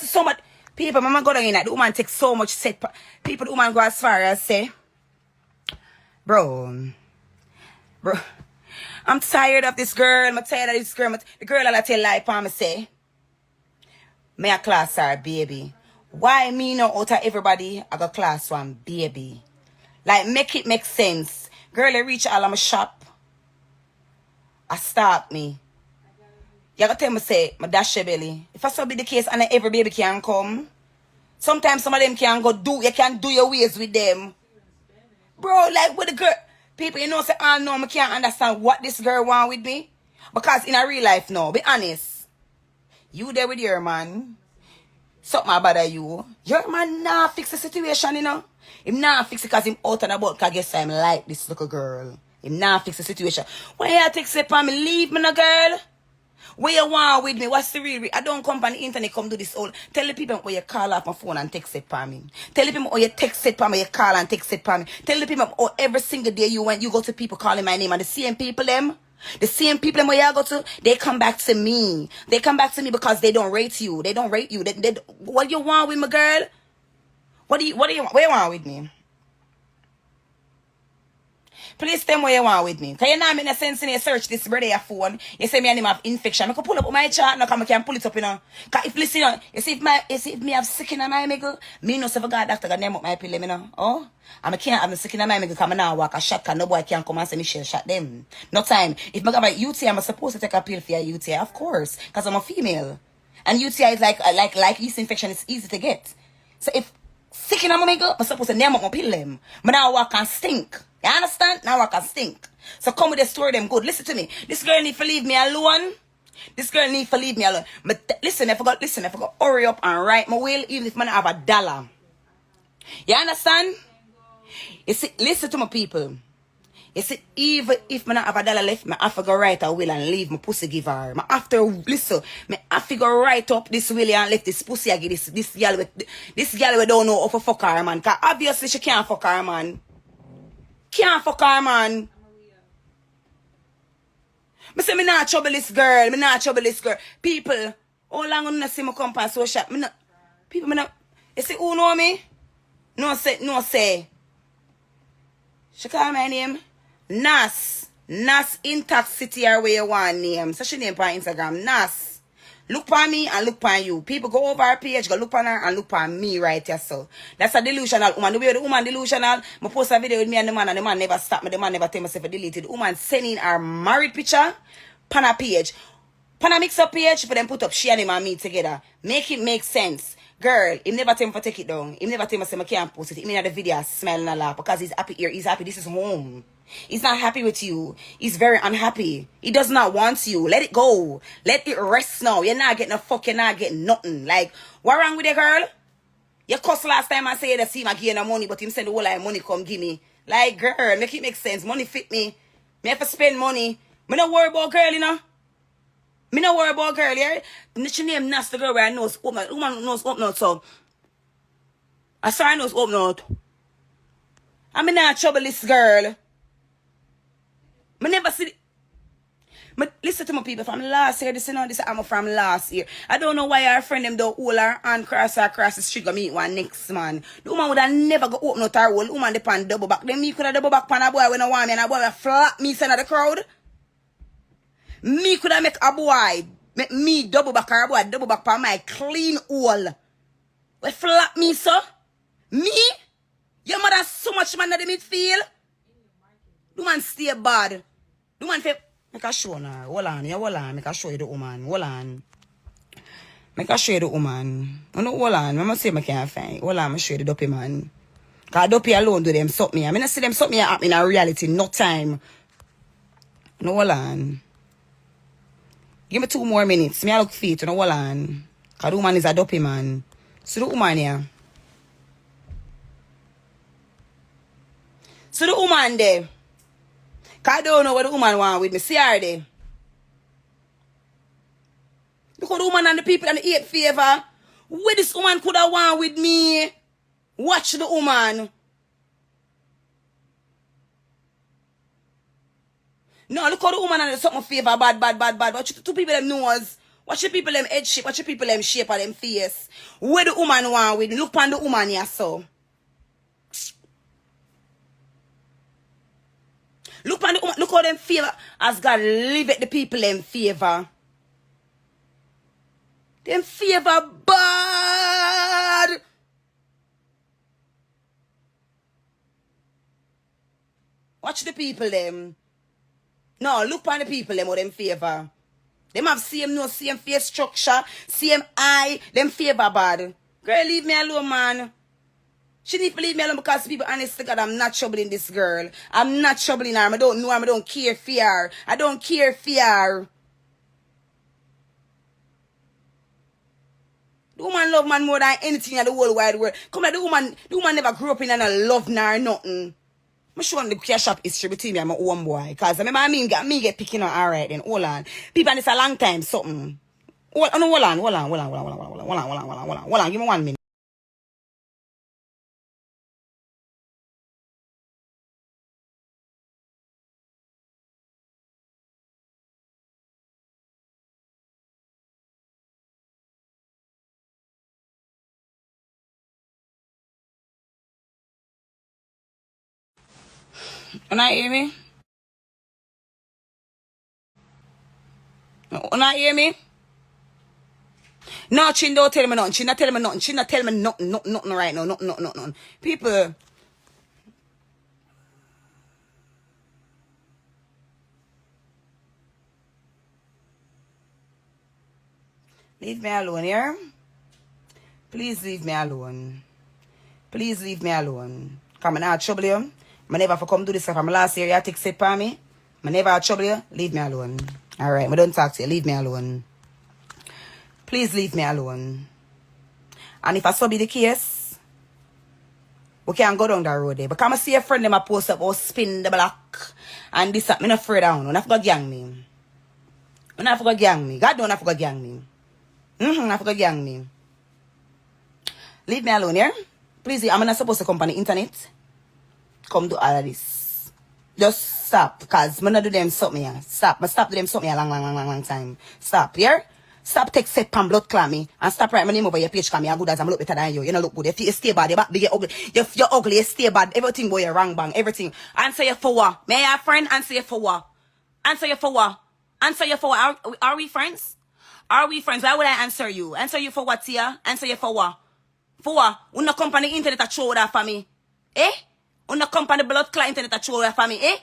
So much people, mama go down in that. The woman takes so much set. People, the woman go as far as say, bro, I'm tired of this girl. I'm tired of this girl. The girl that I tell lie upon me say, me a class her, baby. Why me no out of everybody I got class one, baby? Like, make it make sense. Girl, I reach all of my shop. I stalk me. You gotta tell me say, my dash your belly. If I so be the case and every baby can come, sometimes some of them can go do, you can do your ways with them. Bro, like with the girl, people, you know, say, I know, I can't understand what this girl want with me. Because in a real life now, be honest, you there with your man, something about you, your man nah fix the situation, you know. Him nah fix it because him out and about, because guess I'm like this little girl. Him nah fix the situation. When you take step on me, leave me, no girl. Where you want with me? What's the real? I don't come on the internet, come do this all. Tell the people where you call off my phone and text it for me. Tell the people where you text it for me, you call and text it for me. Tell the people oh, every single day you went, you go to people calling my name, and the same people them, where you go to, they come back to me. They come back to me because they don't rate you. They don't rate you. What do you want with me, girl? What do you want? Where you want with me? Please tell me what you want with me. Because you know, I'm in a sense in a search this brother your phone. You say me and him have infection. I can pull up my chart now because I can pull it up, you know. Because if listen, you see if me have sick in my middle, me no say for God doctor got name up my pill, you know. Oh? And I can't have the sick in my middle because I now walk a shot because no boy can come and say me shot them. No time. If I got my UTI, I'm supposed to take a pill for your UTI, of course. Because I'm a female. And UTI is like yeast infection, it's easy to get. So if sick in my middle, I'm supposed to name up my pill them. But now walk and stink. You understand? Now I can stink. So come with the story them good. Listen to me. This girl need to leave me alone. This girl need to leave me alone. But listen, I forgot hurry up and write my will even if I don't have $1. You understand? You see, listen to my people. You see, even if I don't have $1 left, I have to go write a will and leave my pussy give her. I have to listen. I have to go write up this will and left this pussy I give this girl we don't know how to fuck her, man. Because obviously she can't fuck her, man. Can't fuck her, man. I say me not trouble this girl. People, how long you not see me come on social? People, you see who know me? No say. She call my name? Nas Intact City or where you want name. So she name on Instagram. Nas. Look for me and look for you. People go over her page, go look for her and look for me right here. So that's a delusional woman. The way the woman delusional, I post a video with me and the man never stopped me. The man never tell myself I deleted. The woman sending her married picture on her page. On a mix-up page for them put up she and him and me together. Make it make sense. Girl, him never tell me to take it down. Him never tell me I can't post it. Him in the video smiling a lot because he's happy here. He's happy. This is home. He's not happy with you. He's very unhappy. He does not want you. Let it go. Let it rest now. You're not getting a fuck. You're not getting nothing. Like, what wrong with you, girl? You cussed last time I said that see my gain no money, but him send the whole lot of money come give me. Like, girl, make it make sense. Money fit me. Me have to spend money. Me not worry about girl, you know. Me not worry about girl, yeah? She name Nas, the girl where I knows open. The woman knows open out, so. I saw I knows open out. I mean, not trouble this girl. I never see it. Listen to my people from last year. This I'm from last year. I don't know why our friend them don't hold her and cross the street go meet one next man. The woman would have never go open out her hole. The woman depend double back. Then me could have double back pan a boy when I want me and a boy will flap me send the crowd. Me could have make a boy make me double back or a boy double back pan my clean hole. Will flap me so? Me? Your mother so much man that they feel. The man stay bad. The man feel make a show now. Hold on. Make a show you the woman. Hold on. Make a show you the woman. No, hold on. I must say I can't find. Hold on, I show you the dopey man. Because dopey alone do them suck me. I mean, I see them suck me up in a reality. No time. No, hold on. Give me 2 more minutes. Me I look fit. No, hold on. Because the woman is a dopey man. See the woman here. See the woman there. Because I don't know what the woman want with me. See her there. Look at the woman and the people and the 8th favor. What this woman could have want with me. Watch the woman. No, look at the woman and the something favor. Bad. But 2 people them knows. Watch the people them head shape, watch the people them shape of them face. Where the woman want with, look on the woman here so. Look on the woman, look how them favor. As God live at the people them favor. Them favor bad. Watch the people them. No, look on the people them or them favor. Them have same nose, same face structure, same eye, them favor bad. Girl, leave me alone, man. She need to leave me alone because people, honest to God, I'm not troubling this girl. I'm not troubling her. I don't know her. I don't care for her. I don't care for her. The woman love man more than anything in the whole wide world. Come like the woman never grew up in and I love nor nothing. I'm showing the cash up history between me and my own boy. Because I remember me get picking on alright then. Hold on. People, and it's a long time, something. Hold on. Give me 1 minute. You not hear me? You not hear me? No, Chin don't tell me nothing. She not tell me nothing. She not tell me nothing right now. Nothing. People. Leave me alone, yeah? Please leave me alone. Please leave me alone. Come on, I'll trouble you. I never for come do this from last year. You take sip for me. I never trouble you. Leave me alone. Alright, I don't talk to you. Leave me alone. Please leave me alone. And if I so be the case, we can go down the road there. Because I see a friend them a post up or spin the block. And this up, I'm not afraid of you. I forgot gang me. I forgot gang me. God don't forgot gang me. I forgot gang me. Leave me alone, yeah? Please, I'm not supposed to come on the internet. Come do all of this. Just stop, because I'm not do them something here. Stop. I stop do them something here long time. Stop, yeah? Stop take set pan blood clam me. And stop write my name over your page clam me. I'm good as I'm look better than you. You don't look good. If you stay bad, you're ugly. If you're ugly, you stay bad. Everything boy, you're wrong bang. Everything. Answer you for what? May I friend? Answer you for what? Answer you for what? Answer you for what? Are we friends? Are we friends? Why would I answer you? Answer you for what, Tia? Answer you for what? For what? Una company internet a show that for me. Eh? Una company blood clot internet a show that for me. Eh?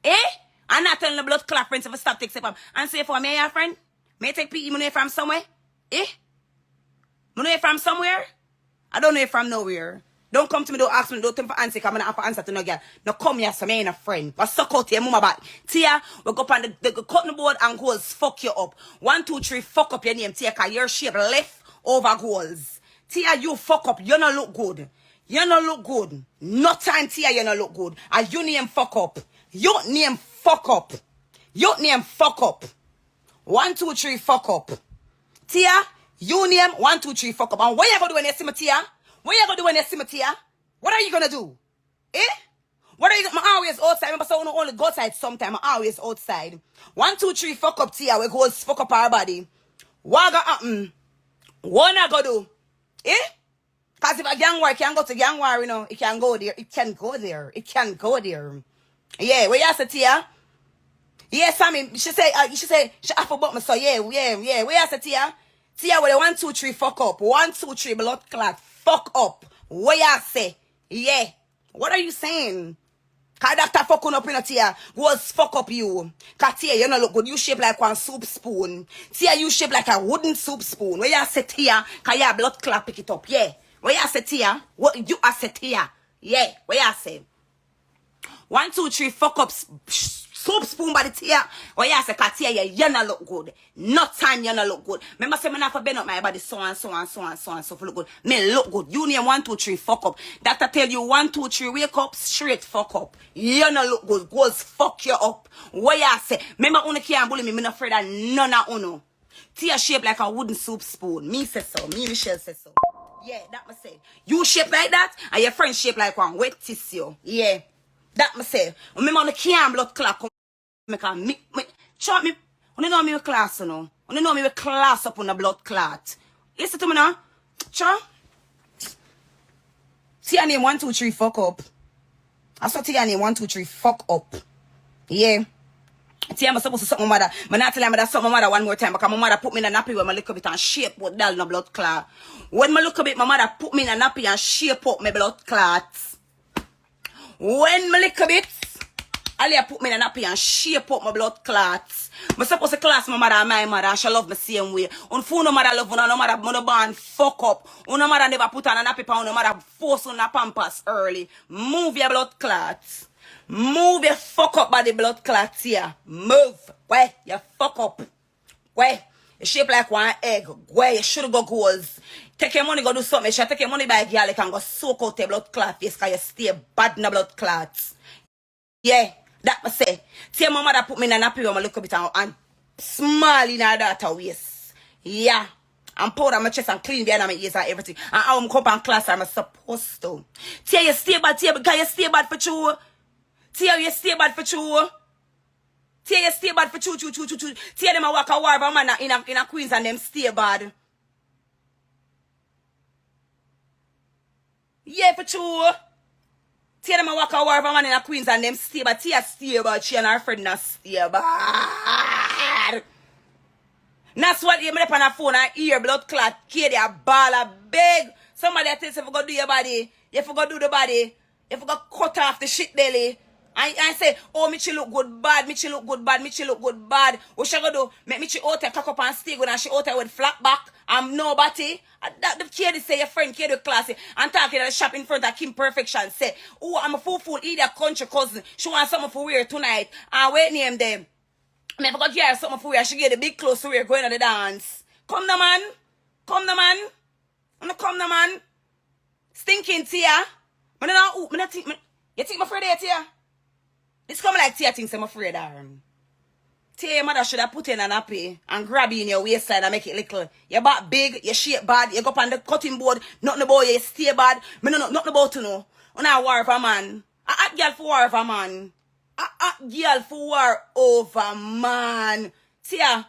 Eh? I'm not telling the blood clot friends if I stop take step up. Answer you for me, your friend? May I take PE money from somewhere? Eh? Money from somewhere? I don't know if from nowhere. Don't come to me, don't ask me, don't tell me for answer, because I'm not have to answer to no girl. No come here, so me ain't a friend. But suck out your mama back. Tia, we go up on the cutting board and goals fuck you up. 1, 2, 3, fuck up your name, Tia, because your shape left over goals. Tia, you fuck up, you not look good. You not look good. No time, Tia, you not look good. And you name fuck up. Your name fuck up. Your name fuck up. 1, 2, 3, fuck up. Tia, you name 1, 2, 3, fuck up. And what you gonna do when you see me, Tia? What you gonna do when you see me, Tia? What are you gonna do? Eh? What are you? I'm always outside. Remember, so I don't only go outside sometime. I'm always outside. 1, 2, 3, fuck up, Tia. We go fuck up our body. What gonna happen? What I gonna do? Eh? Cause if a gang war can go to gang war, you know, it can go there. It can go there. It can go there. Yeah, where you say, Tia? Yeah, Sammy. She say, she have about me. So yeah. Where you say, Tia? Tia, with the 1, 2, 3, fuck up. 1, 2, 3, blood clot. Fuck up. What you say? Yeah. What are you saying? Cause doctor fucking up in a Tia. Was fuck up you. Cause Tia, you don't look good. You shape like one soup spoon. Tia, you shape like a wooden soup spoon. Where you say, Tia? Cause your blood clot pick it up. Yeah. Where you say, Tia? What you say, Tia? Yeah. Where you say? 1, 2, 3, fuck up. Soap spoon by the Tia. Where you say, cause Tia, you not look good. No time you not look good. Remember say me not for bend up my body so and so for look good. Me look good. You name 1, 2, 3, fuck up. Doctor tell you 1, 2, 3, wake up, straight fuck up. You not look good. Goes fuck you up. Where you say? Remember Uno can't bully me. Me not afraid of none of Uno. Tia shaped like a wooden soup spoon. Me say so. Me Michelle say so. Yeah, that me say. You shape like that, and your friend shape like one wet tissue. Yeah, that me say. Remember Uno can't blood clot come. Me, chop me. You know me class, you know. You know me with class up on the blood clot. Listen to me now. Cha. See your name 1, 2, 3, fuck up. I saw your name 1, 2, 3, fuck up. Yeah. See, I'm supposed to suck my mother. I'm not telling my mother suck my mother one more time because my mother put me in a nappy when I look a bit and shape what down the blood clot. When I look a bit, my mother put me in a nappy and shape up my blood clots. When I look a bit, Alia put me in a nappy and shape up my blood clots. I'm supposed to class my mother and my mother and she love me same way. On phone no mother love no mother born fuck up. No mother never put on a nappy pound, no mother force on a pampas early. Move your blood clots. Move your fuck up body blood clots here. Move. Where you fuck up. Where you shape like one egg. Where you should go goals. Take your money go do something. You should take your money by a girl. You can go soak out your blood clot face because you stay bad in the blood clots. Yeah. That I say. See my mother put me in a nappy when I look a bit and small in her daughter waist. Yeah. I'm proud of my chest and clean behind my ears and everything. And I'm come and class I'm supposed to. Tia, you stay bad, Tia, because you stay bad for true. Tia, you stay bad for true. Tia, you stay bad for true. Tia, them a walk a war but man in a Queens and them stay bad. Yeah, for true. Tia, them a walk a war but man in a Queens and them stay bad. Tia stay bad. She and her friend not stay bad. That's what you make on a phone and ear blood clot. Kid, a ball a big. Somebody tells you if you go do your body. If you go do the body. If you go cut off the shit belly. I say, oh, Miichii look good bad, Miichii look good bad, Miichii look good bad. What she gonna do? Make Miichii out there, cock up and stay good and she out there with flat back. I'm nobody. That the kid say your friend kid with classy and talking at the shop in front of Kim Perfection say, oh, I'm a fool eat a country cousin. She want something for wear tonight. And wait name them. I forgot to hear something for wear. She get the big clothes to wear going on the dance. Come the man. Come the man. Come the man. Stinking Tia. You think I'm afraid of Tia? It's coming like Tia thinks I'm afraid of her. Tia, your mother should have put in an nappy and grab you in your waistline and make it little. Your back big, your shape bad, you go up on the cutting board, nothing about you stay bad. Me no nothing about you know. On a war of a man. A hot girl for war of a man. A hot girl for war over man. Tia,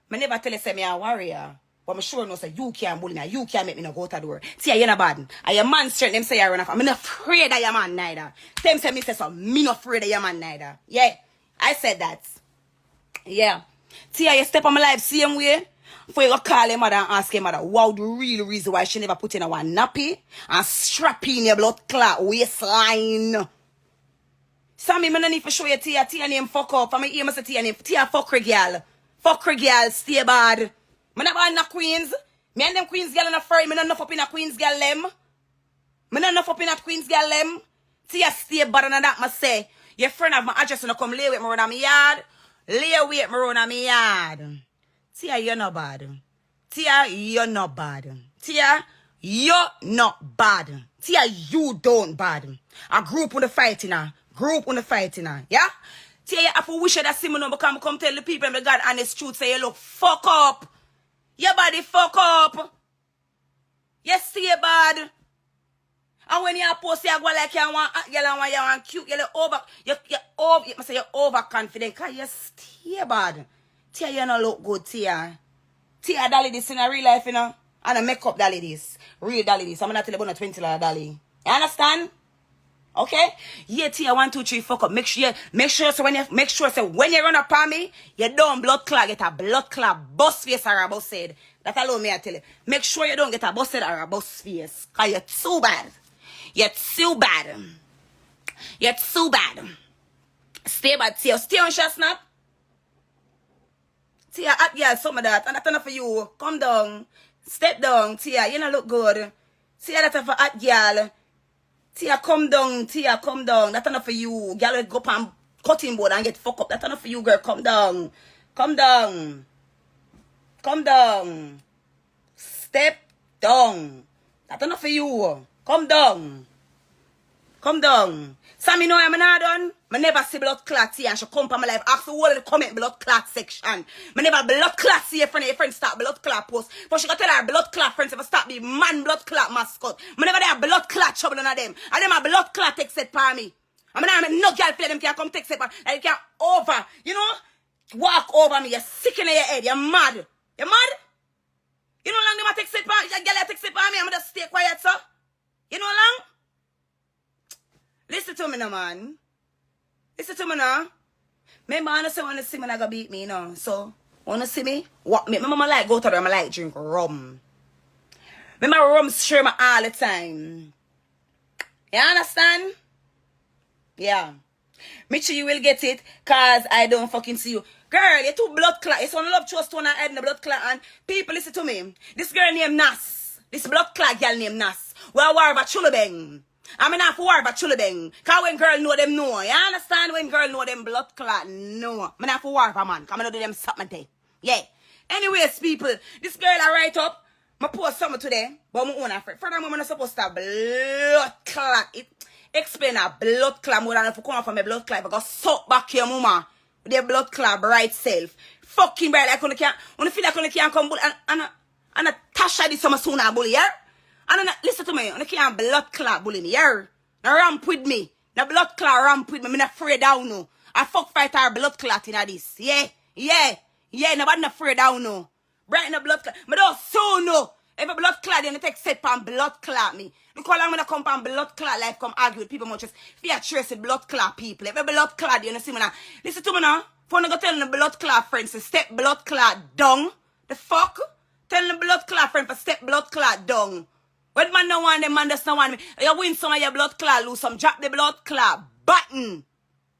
me never tell you say me a warrior. But I'm sure no say you can't bully me. You can't make me no go to the door. Tia, you're not bad. And your man strength, them say you run off. I'm not afraid of your man neither. Them say me say so. Me not afraid of your man neither. Yeah, I said that. Yeah. Tia, you step on my life same way. For you go call your mother and ask your mother, what the real reason why she never put in a one nappy and strap in your blood clot waistline. Sammy, me no need to show you Tia. Tia name fuck up. I'm here, I say Tia name. Tia fuck her girl. Fuck her girl, stay bad. Me not born in a Queens. Me and them Queens girl in a furry. Me not enough up in a Queens girl them. Me not enough up in a Queens girl them. Tia stay bad and that must say. Your friend have my address and come lay with me around my yard. Lay with me around my yard. Tia, you're not bad. Tia, you're not bad. Tia, you're not bad. Tia, you don't bad. A group on the fighting now. Group on the fighting now. Yeah? Tia, you have to wish that see me no become come tell the people and the God honest truth say you look fuck up. Your body fuck up. You stay bad. And when you post you go like you want you want cute, you're overconfident because you stay bad. Tia, you don't look good, Tia. Tia, Dolly this in a real life, you know. And a makeup Dolly this. Real Dolly this. I'm not telling you about $20 Dolly. You understand? Okay? Yeah, Tia, 1, 2, 3, fuck up. Make sure so when you run up on me, you don't blood clot, get a blood clot bust face or a bust head. That alone me I tell you. Make sure you don't get a bust head or a bust face. Cause you're too bad. You're too bad. You're too bad. Stay bad, Tia. Stay on shot snap. Tia, yeah, some of that. And that's enough for you. Come down. Step down, Tia. You don't look good. Tia, that's for hot girl. Tia, come down. Tia, come down. That's enough for you. Girl will go up and cutting board and get fucked up. That's enough for you, girl. Come down. Come down. Come down. Step down. That's enough for you. Come down. Come down. Sammy know I'm not done. I never see blood clot here and she come to my life. Ask the whole of the comment blood clot section. I never blood clot see your friend start blood clot post. But she got tell her blood clot friends if I start be man blood clot mascot. I never there blood clot trouble on them. And them a blood clot take set for me. I mean no girl feel them can come take set for like you can over. You know? Walk over me. You're sick in your head. You're mad. You mad? You know long them a take sit on me. Girl, I take sit on me. I'm just stay quiet, so. You know long? Listen to me now, man. Listen to me now. Remember, I say wanna see me, I go beat me, you know. So, wanna see me? What me? My mama like go to them, I like drink rum. Remember, rum share me all the time. You understand? Yeah. Miichii, you will get it, cause I don't fucking see you. Girl, you're too blood clot. It's one love trust one head in the blood clot. And people listen to me. This girl named Nas. This blood clot girl named Nas. Well, war about Chulabeng. I mean, not for war about Chulabeng. Cause when girl know them know. You understand? When girl know them blood clot, no. I'm not for war for man. Cause I know do them something there. Yeah. Anyways, people, this girl I write up. I post something today. But my own afraid. Furthermore, I'm not supposed to have blood clot. It explain a blood clot more than if you come from a blood clot. I got suck back your mama. With their blood clot bright self. Fucking bright like when you feel like when you can't come bully and a Tasha this summer soon bully, yeah? And listen to me, when you can't blood clot bully me, yeah? Now ramp with me. Now blood clot ramp with me. I'm not afraid down no. I fuck fight our blood clot in this. Yeah? Yeah. Yeah, nobody not afraid down no. Bright in the blood clot. But don't so no. If a blood clot, then you take set pan blood clot me. Look how long I'm gonna come pan blood clot life come argue with people much just fear trace with blood clot people. If a blood clot, you know see me now. Listen to me now. For you go tell the blood clot friends to step blood clot down. The fuck? Tell the blood clot friend for step blood clot down. When man no want them, man just no want me. You win some of your blood clot, lose some, drop the blood clot button.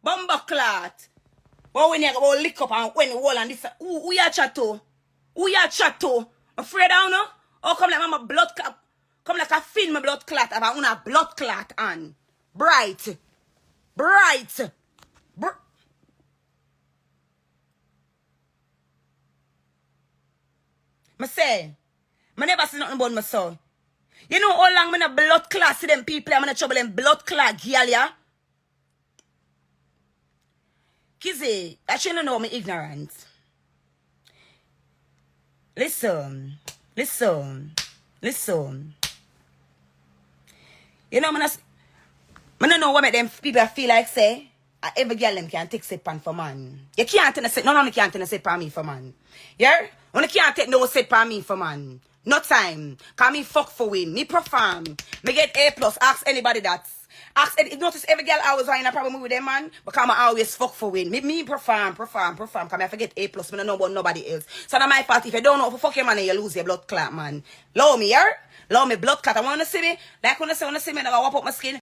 Bumper clot. But when you go lick up and when the wall and this, who you chat to? Who you chat to? Afraid down no? Oh, come like mama blood clot. Come like a film blood clot. Have a una blood clot on. Bright. Bright. I say, I never see nothing about my son. You know how long I'm blood clot see them people, I'm in trouble in blood clot, girl, yeah? Kizzy, I shouldn't know I'm ignorant. Listen. You know, I don't know what make them people feel like say, every girl them can take set pan for man. You can't take a set, none of them can't take a set pan me for man. Yeah? You can't take no set pan me for man. No time. Cause me fuck for win. Me perform. Me get A+. Ask anybody that. Notice every girl always want a problem with them man. Because I always fuck for win. Me perform. Cause I forget A+. Me don't know about nobody else. So that's my fault. If you don't know for fuck your man, you lose your blood clot, man. Love me, yeah? Love me blood clot. I want to see me. Like when I see me, I go whop up my skin.